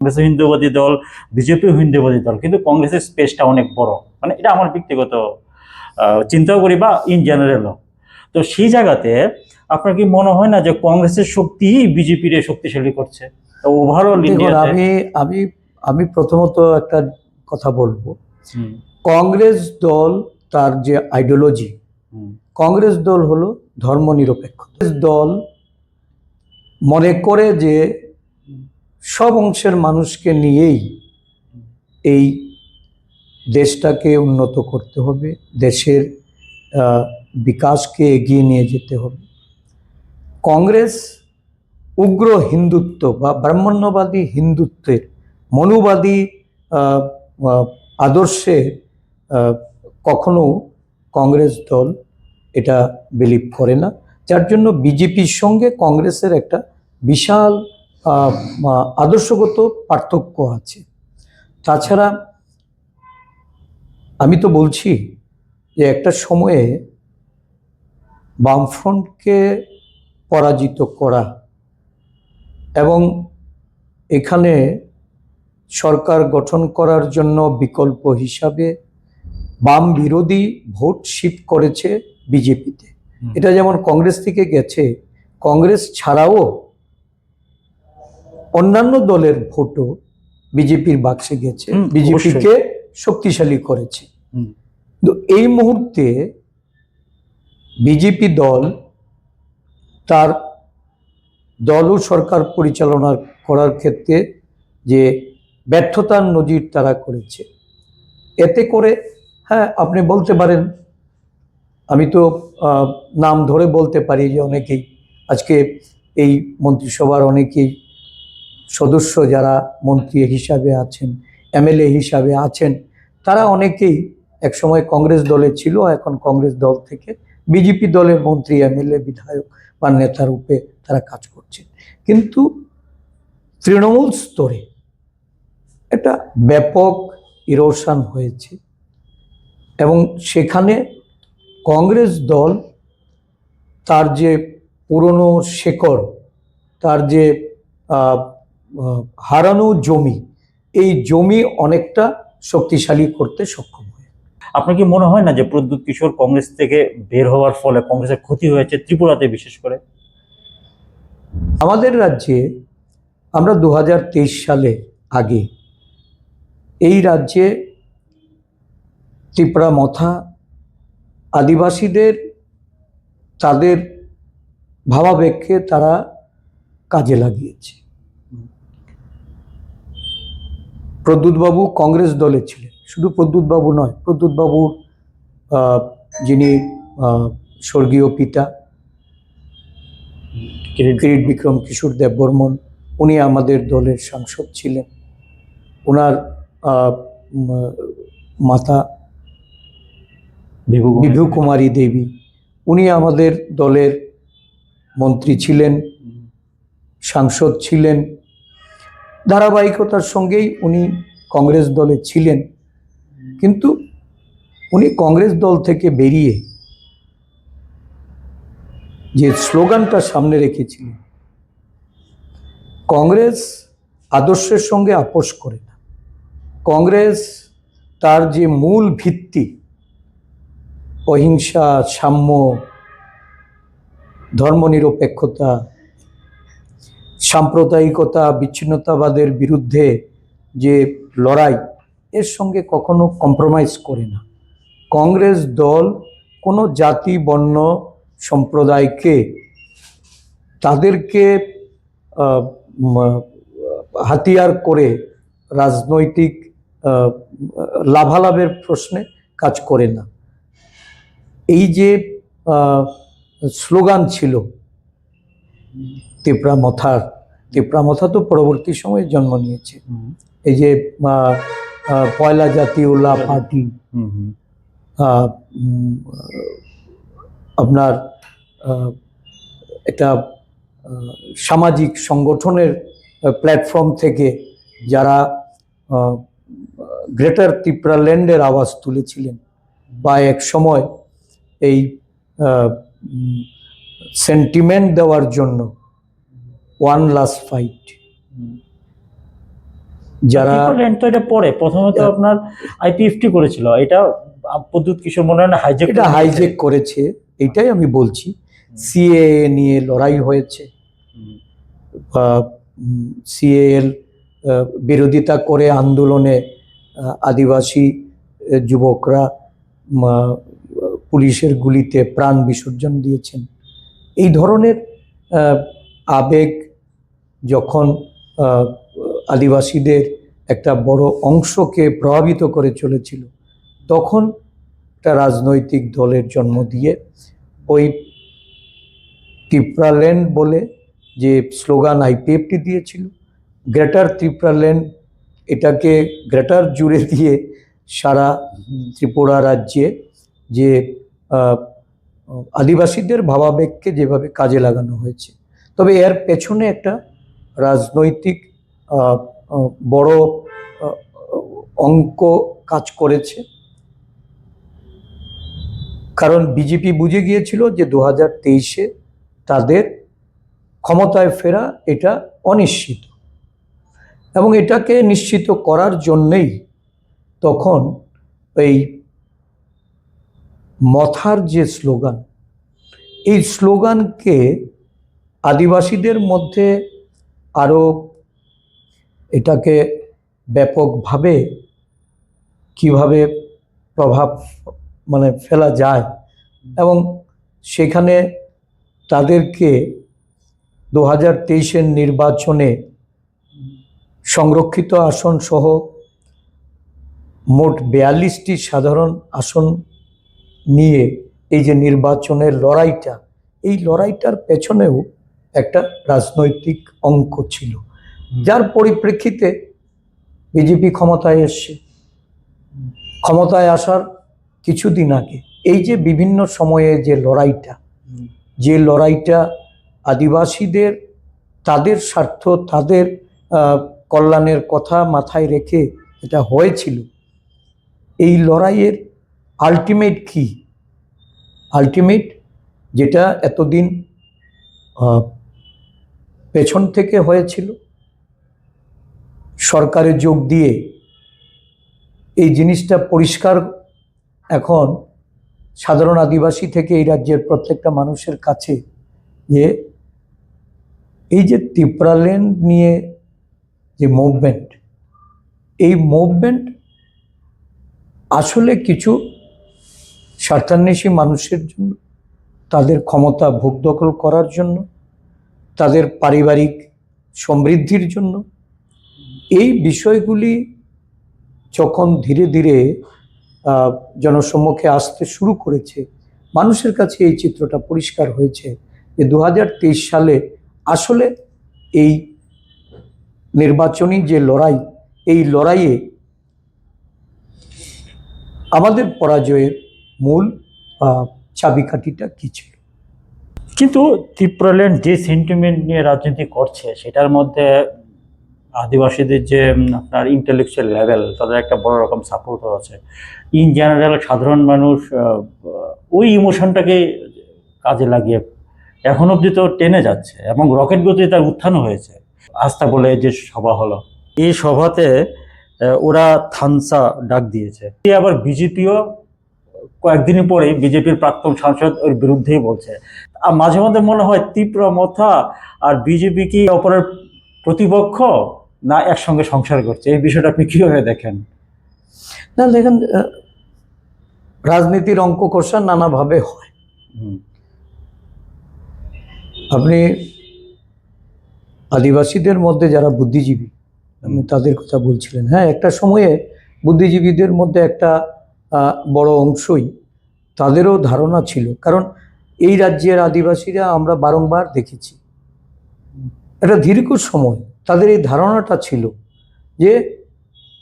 কংগ্রেস হিন্দুবাদী দল, বিজেপি হিন্দুবাদী দল, কিন্তু কংগ্রেসের স্পেসটা অনেক বড়, মানে এটা আমার ব্যক্তিগত চিন্তাও করি বা ইন জেনারেলও। তো সেই জায়গাতে আপনার কি মনে হয় না যে কংগ্রেসের শক্তি বিজেপির শক্তিশালী করছে ওভারঅল দেখুন, ইন্ডিয়াতে? আমি আমি প্রথমত একটা কথা বলবো, কংগ্রেস দল তার যে আইডিওলজি, কংগ্রেস দল হলো ধর্মনিরপেক্ষ দল, মনে করে যে সব অংশের মানুষকে নিয়েই এই দেশটাকে উন্নত করতে হবে, দেশের বিকাশকে এগিয়ে নিয়ে যেতে হবে। কংগ্রেস উগ্র হিন্দুত্ব বা ব্রাহ্মণ্যবাদী হিন্দুত্বের মনুবাদী আদর্শে কখনো কংগ্রেস দল এটা বিলিভ করে না, যার জন্য বিজেপির সঙ্গে কংগ্রেসের একটা বিশাল আদর্শগত পার্থক্য আছে। তাছাড়া আমি তো বলছি যে একটা সময়ে বামফ্রন্টকে পরাজিত করা এবং এখানে সরকার গঠন করার জন্য বিকল্প হিসাবে বাম বিরোধী ভোট শিফট করেছে বিজেপিতে। এটা যেমন কংগ্রেস থেকে গেছে, কংগ্রেস ছাড়াও অন্যান্য দলের ভোটও বিজেপির বাক্সে গেছে, বিজেপিকে শক্তিশালী করেছে। তো এই মুহূর্তে বিজেপি দল তার দল ও সরকার পরিচালনা করার ক্ষেত্রে যে ব্যর্থতার নজির তারা করেছে, এতে করে হ্যাঁ আপনি বলতে পারেন, আমি তো নাম ধরে বলতে পারি যে অনেকেই আজকে এই মন্ত্রিসভার অনেকেই সদস্য যারা মন্ত্রী হিসাবে আছেন, এমএলএ হিসাবে আছেন, তারা অনেকেই একসময় কংগ্রেস দলে ছিল, এখন কংগ্রেস দল থেকে বিজেপি দলের মন্ত্রী, এমএলএ, বিধায়ক বা নেতা রূপে তারা কাজ করছেন। কিন্তু তৃণমূল স্তরে একটা ব্যাপক ইরোশন হয়েছে এবং সেখানে কংগ্রেস দল তার যে পুরনো শেকড়, তার যে হারানো জমি, এই জমি অনেকটা শক্তিশালী করতে সক্ষম হয়। আপনার কি মনে হয় না যে প্রদ্যুৎ কিশোর কংগ্রেস থেকে বের হওয়ার ফলে কংগ্রেসের ক্ষতি হয়েছে, ত্রিপুরাতে বিশেষ করে? আমাদের রাজ্যে আমরা 2023 সালে আগে এই রাজ্যে ত্রিপুরা মথা আদিবাসীদের তাদের ভাবাবেগকে তারা কাজে লাগিয়েছে। প্রদ্যুৎবাবু কংগ্রেস দলে ছিলেন, শুধু প্রদ্যুৎবাবু নয়, প্রদ্যুৎবাবুর যিনি স্বর্গীয় পিতা কিরিট বিক্রম কিশোর দেববর্মন, উনি আমাদের দলের সাংসদ ছিলেন। ওনার মাতা বিভু কুমারী দেবী, উনি আমাদের দলের মন্ত্রী ছিলেন, সাংসদ ছিলেন। ধারাবাহিকতার সঙ্গেই উনি কংগ্রেস দলে ছিলেন, কিন্তু উনি কংগ্রেস দল থেকে বেরিয়ে যে স্লোগানটা সামনে রেখেছিলেন, কংগ্রেস আদর্শের সঙ্গে আপোষ করে না। কংগ্রেস তার যে মূল ভিত্তি, অহিংসা, সাম্য, ধর্মনিরপেক্ষতা, সাম্প্রদায়িকতা, বিচ্ছিন্নতাবাদের বিরুদ্ধে যে লড়াই, এর সঙ্গে কখনো কম্প্রোমাইজ করে না। কংগ্রেস দল কোনো জাতি, বর্ণ, সম্প্রদায়কে তাদেরকে হাতিয়ার করে রাজনৈতিক লাভালাভের প্রশ্নে কাজ করে না। এই যে স্লোগান ছিল ত্রিপুরা মথা তো পরবর্তী সময়ে জন্ম নিয়েছে। এই যে পয়লা জাতীয়লা পার্টি, আপনার একটা সামাজিক সংগঠনের প্ল্যাটফর্ম থেকে যারা গ্রেটার ত্রিপুরা ল্যান্ডের আওয়াজ তুলেছিলেন, বা এক সময় এই সেন্টিমেন্ট দেওয়ার জন্য ওয়ান লাস্ট ফাইট, যারা ল্যান্ড তো এটা পরে প্রথমে তো আপনার আইপিএফটি করেছিল, এটা প্রদ্যুৎ কিশোর মনে হয় হাইজেক এটা হাইজেক করেছে, এটাই আমি বলছি। সিএএ নিয়ে লড়াই হয়েছে, সিএএর বিরোধিতা করে আন্দোলনে আদিবাসী যুবকরা পুলিশের গুলিতে প্রাণ বিসর্জন দিয়েছেন। এই ধরনের আবেগ যখন আদিবাসীদের একটা বড় অংশকে প্রভাবিত করে চলেছিল, তখন একটা রাজনৈতিক দলের জন্ম দিয়ে ওই ত্রিপুরাল্যান্ড বলে যে স্লোগান আইপিএফটি দিয়েছিল, গ্রেটার ত্রিপুরাল্যান্ড, এটাকে গ্রেটার জুড়ে দিয়ে সারা ত্রিপুরা রাজ্যে যে আদিবাসীদের ভাবাবেগকে যেভাবে কাজে লাগানো হয়েছে। তবে এর পেছনে একটা রাজনৈতিক বড় অঙ্ক কাজ করেছে, কারণ বিজেপি বুঝে গিয়েছিল যে 2023-এ তাদের ক্ষমতায় ফেরা এটা অনিশ্চিত, এবং এটাকে নিশ্চিত করার জন্যেই তখন এই মথার যে স্লোগান, এই স্লোগানকে আদিবাসীদের মধ্যে আরও এটাকে ব্যাপকভাবে কিভাবে প্রভাব ফেলা যায়, এবং সেখানে তাদেরকে 2023-এর নির্বাচনে সংরক্ষিত আসন সহ মোট 42টি সাধারণ আসন নিয়ে এই যে নির্বাচনের লড়াইটা, এই লড়াইটার পেছনেও একটা রাজনৈতিক অঙ্ক ছিল, যার পরিপ্রেক্ষিতে বিজেপি ক্ষমতায় এসছে। ক্ষমতায় আসার কিছুদিন আগে এই যে বিভিন্ন সময়ে যে লড়াইটা আদিবাসীদের তাদের স্বার্থ, তাদের কল্যাণের কথা মাথায় রেখে এটা হয়েছিল, এই লড়াইয়ের আলটিমেট কি? আলটিমেট যেটা এতদিন পেছন থেকে হয়েছিল, সরকারে যোগ দিয়ে এই জিনিসটা পরিষ্কার এখন সাধারণ আদিবাসী থেকে এই রাজ্যের প্রত্যেকটা মানুষের কাছে, যে এই যে ত্রিপুরাল্যান্ড নিয়ে যে মুভমেন্ট, এই মুভমেন্ট আসলে কিছু স্বার্থান্বেষী মানুষের জন্য, তাদের ক্ষমতা ভোগ দখল করার জন্য, তাদের পারিবারিক সমৃদ্ধির জন্য। এই বিষয়গুলি যখন ধীরে ধীরে জনসম্মুখে আসতে শুরু করেছে, মানুষের কাছে এই চিত্রটা পরিষ্কার হয়েছে যে 2023 সালে আসলে এই নির্বাচনী যে লড়াই, এই লড়াইয়ে আমাদের পরাজয়ের মূল চাবিকাঠিটা কী ছিল। কিন্তু ত্রিপুরাল্যান্ড যে সেন্টিমেন্ট নিয়ে রাজনীতি করছে, সেটার মধ্যে আদিবাসীদের যে আপনার ইন্টেলেকচুয়াল লেভেল, তাদের একটা বড় রকম সাপোর্টও আছে। ইন জেনারেল সাধারণ মানুষ ওই ইমোশনটাকে কাজে লাগিয়ে এখন অবধি তো টেনে যাচ্ছে, এবং রকেট গতিতে তার উত্থানও হয়েছে। আস্থা বলে যে সভা হলো, এই সভাতে ওরা থানসা ডাক দিয়েছে। আবার বিজেপিও কয়েকদিন পরেই বিজেপির প্রাক্তন সাংসদ ওর বিরুদ্ধেই বলছে। আর মাঝে মধ্যে মনে হয় তীব্র মথা আর বিজেপি কি অপরের প্রতিপক্ষ, না একসঙ্গে সংসার করছে? এই বিষয়টা আপনি কিভাবে দেখেন? না দেখেন, রাজনীতির অঙ্ক কষা নানাভাবে হয়। আপনি আদিবাসীদের মধ্যে যারা বুদ্ধিজীবী, আপনি তাদের কথা বলছিলেন, হ্যাঁ, একটা সময়ে বুদ্ধিজীবীদের মধ্যে একটা বড় অংশই তাদেরও ধারণা ছিল, কারণ এই রাজ্যের আদিবাসীরা আমরা বারংবার দেখেছি একটা দীর্ঘ সময় তাদের এই ধারণাটা ছিল যে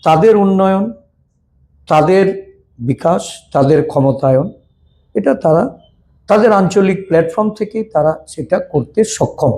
তাদের উন্নয়ন, তাদের বিকাশ, তাদের ক্ষমতায়ন, এটা তারা তাদের আঞ্চলিক প্ল্যাটফর্ম থেকে তারা সেটা করতে সক্ষম,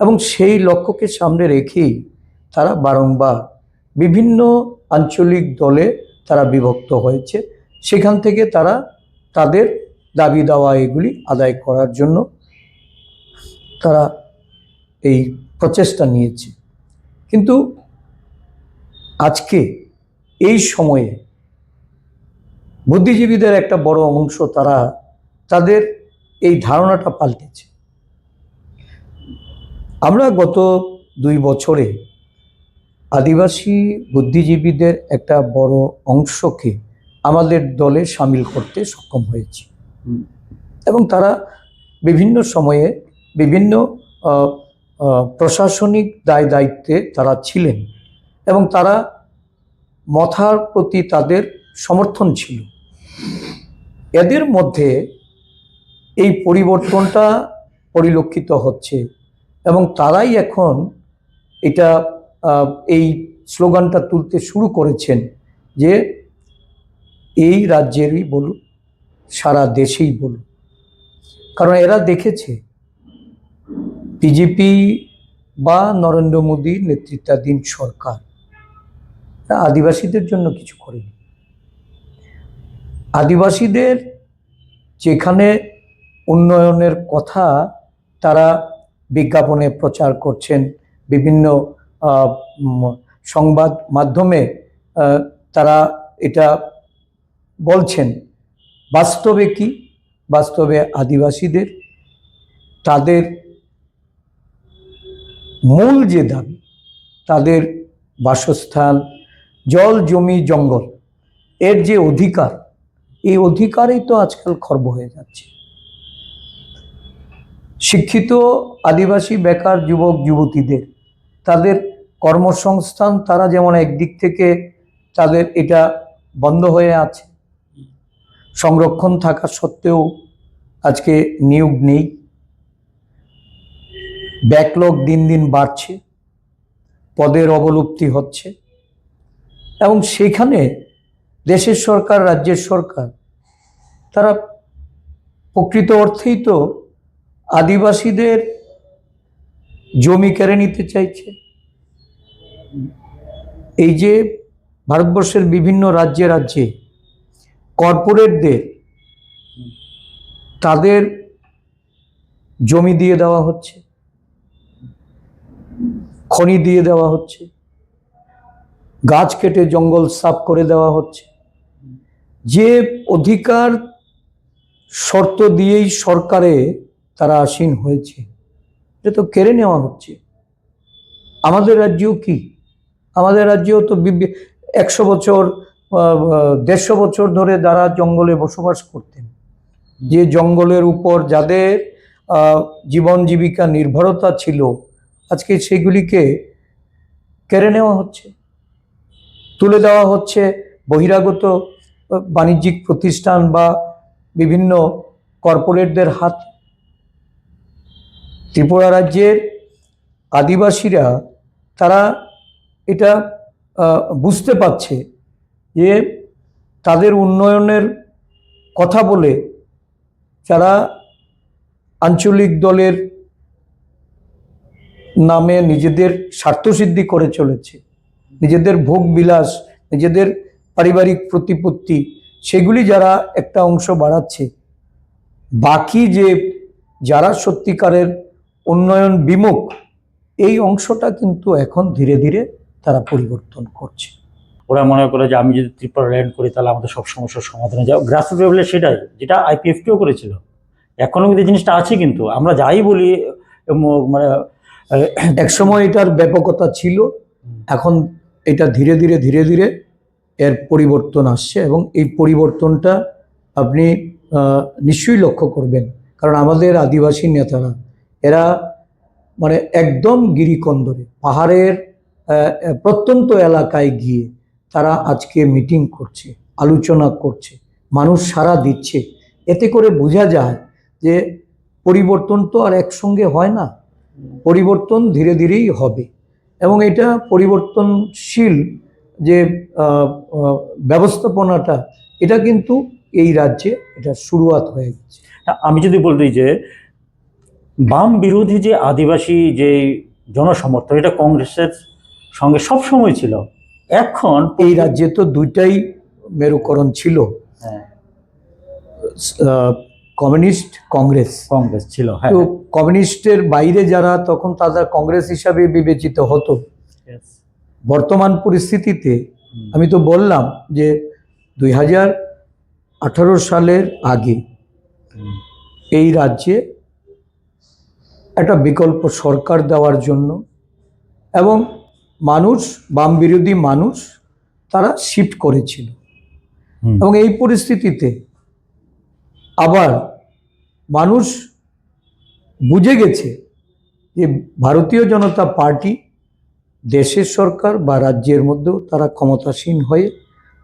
এবং সেই লক্ষ্যকে সামনে রেখেই তারা বারংবার বিভিন্ন আঞ্চলিক দলে তারা বিভক্ত হয়েছে। সেখান থেকে তারা তাদের দাবি দাওয়া এগুলি আদায় করার জন্য তারা এই প্রচেষ্টা নিয়েছে। কিন্তু আজকে এই সময়ে বুদ্ধিজীবীদের একটা বড় অংশ তারা তাদের এই ধারণাটা পাল্টেছে। আমরা গত 2 বছরে আদিবাসী বুদ্ধিজীবীদের একটা বড় অংশকে আমাদের দলে সামিল করতে সক্ষম হয়েছি এবং তারা বিভিন্ন সময়ে বিভিন্ন প্রশাসনিক দায় দায়িত্বে তারা ছিলেন এবং তারা মথার প্রতি তাদের সমর্থন ছিল। এদের মধ্যে এই পরিবর্তনটা পরিলক্ষিত হচ্ছে এবং তারাই এখন এটা এই স্লোগানটা তুলতে শুরু করেছেন যে এই রাজ্যেরই বলুন, সারা দেশেই বলুন। কারণ এরা দেখেছে বিজেপি বা নরেন্দ্র মোদীর নেতৃত্বাধীন সরকার আদিবাসীদের জন্য কিছু করেনি। আদিবাসীদের যেখানে উন্নয়নের কথা তারা বিজ্ঞাপনে প্রচার করছেন, বিভিন্ন সংবাদ মাধ্যমে তারা এটা বলছেন, বাস্তবে কি? বাস্তবে আদিবাসীদের তাদের মূল যে দাবি, তাদের বাসস্থান, জল, জমি, জঙ্গল, এর যে অধিকার, এই অধিকারেই তো আজকাল খর্ব হয়ে যাচ্ছে। শিক্ষিত আদিবাসী বেকার যুবক যুবতীদের তাদের কর্মসংস্থান তারা যেমন একদিক থেকে তাদের এটা বন্ধ হয়ে আছে, সংরক্ষণ থাকা সত্ত্বেও আজকে নিয়োগ নেই, ব্যাকলগ দিন দিন বাড়ছে, পদের অবলুপ্তি হচ্ছে এবং সেখানে দেশের সরকার, রাজ্যের সরকার তারা প্রকৃত অর্থেই তো আদিবাসীদের জমি কেড়ে নিতে চাইছে। এই যে ভারতবর্ষের বিভিন্ন রাজ্যে রাজ্যে কর্পোরেটদের তাদের জমি দিয়ে দেওয়া হচ্ছে, খনি দিয়ে দেওয়া হচ্ছে, গাছ কেটে জঙ্গল সাফ করে দেওয়া হচ্ছে। যে অধিকার শর্ত দিয়েই সরকারে তারা আসীন হয়েছে, এটা তো কেড়ে নেওয়া হচ্ছে। আমাদের রাজ্যেও কি? আমাদের রাজ্যেও তো 100 বছর 150 বছর ধরে যারা জঙ্গলে বসবাস করতেন, যে জঙ্গলের উপর যাদের জীবন জীবিকা নির্ভরতা ছিল, আজকে সেগুলিকে কেড়ে নেওয়া হচ্ছে, তুলে দেওয়া হচ্ছে বহিরাগত বাণিজ্যিক প্রতিষ্ঠান বা বিভিন্ন কর্পোরেটদের হাত। ত্রিপুরা রাজ্যের আদিবাসীরা তারা এটা বুঝতে পারছে যে তাদের উন্নয়নের কথা বলে যারা আঞ্চলিক দলের নামে নিজেদের স্বার্থসিদ্ধি করে চলেছে, নিজেদের ভোগ বিলাস, নিজেদের পারিবারিক প্রতিপত্তি, সেগুলি যারা একটা অংশ বাড়াচ্ছে, বাকি যে যারা সত্যিকারের উন্নয়ন বিমুখ, এই অংশটা কিন্তু এখন ধীরে ধীরে তারা পরিবর্তন করছে। ওরা মনে করে যে আমি যদি ত্রিপুরা ল্যান্ড করি তাহলে আমাদের সব সমস্যার সমাধান হয়ে যাবে। গ্রাসরুট লেভেলে সেটাই, যেটা আইপিএফটিও করেছিল, এখনো কিন্তু জিনিসটা আছে। কিন্তু আমরা যাই বলি মানে একসময় এটার ব্যাপকতা ছিল, এখন এটা ধীরে ধীরে ধীরে ধীরে এর পরিবর্তন আসছে এবং এই পরিবর্তনটা আপনি নিশ্চয়ই লক্ষ্য করবেন। কারণ আমাদের আদিবাসী নেতারা এরা মানে একদম গিরিকন্দরে পাহাড়ের প্রত্যন্ত এলাকায় গিয়ে তারা আজকে মিটিং করছে, আলোচনা করছে, মানুষ সাড়া দিচ্ছে। এতে করে বোঝা যায় যে পরিবর্তন তো আর একসঙ্গে হয় না, পরিবর্তন ধীরে ধীরেই হবে এবং এটা পরিবর্তনশীল যে ব্যবস্থাপনাটা, এটা কিন্তু এই রাজ্যে এটা শুরুয়াত হয়ে গেছে। আমি যদি বলতে যে বাম বিরোধী যে আদিবাসী যে জনসমর্থন, এটা কংগ্রেসের সঙ্গে সবসময় ছিল। এখন এই রাজ্যে তো দুইটাই মেরুকরণ ছিল, কমিউনিস্ট, কংগ্রেস। কংগ্রেস ছিল, তো কমিউনিস্টের বাইরে যারা তখন তাদের কংগ্রেস হিসাবে বিবেচিত হতো, বর্তমান পরিস্থিতিতে আমি তো বললাম যে 2018 সালের আগে এই রাজ্যে একটা বিকল্প সরকার দেওয়ার জন্য এবং মানুষ, বাম বিরোধী মানুষ, তারা শিফট করেছিল। হুম। এবং এই পরিস্থিতিতে আবার মানুষ বুঝে গেছে যে ভারতীয় জনতা পার্টি দেশের সরকার বা রাজ্যের মধ্যেও তারা ক্ষমতাসীন হয়ে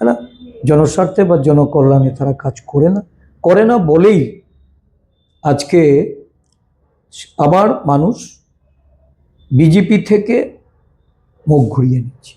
তারা জনস্বার্থে বা জনকল্যাণে তারা কাজ করে না বলেই আজকে আবার মানুষ বিজেপি থেকে মুখ ঘুরিয়ে নিচ্ছে।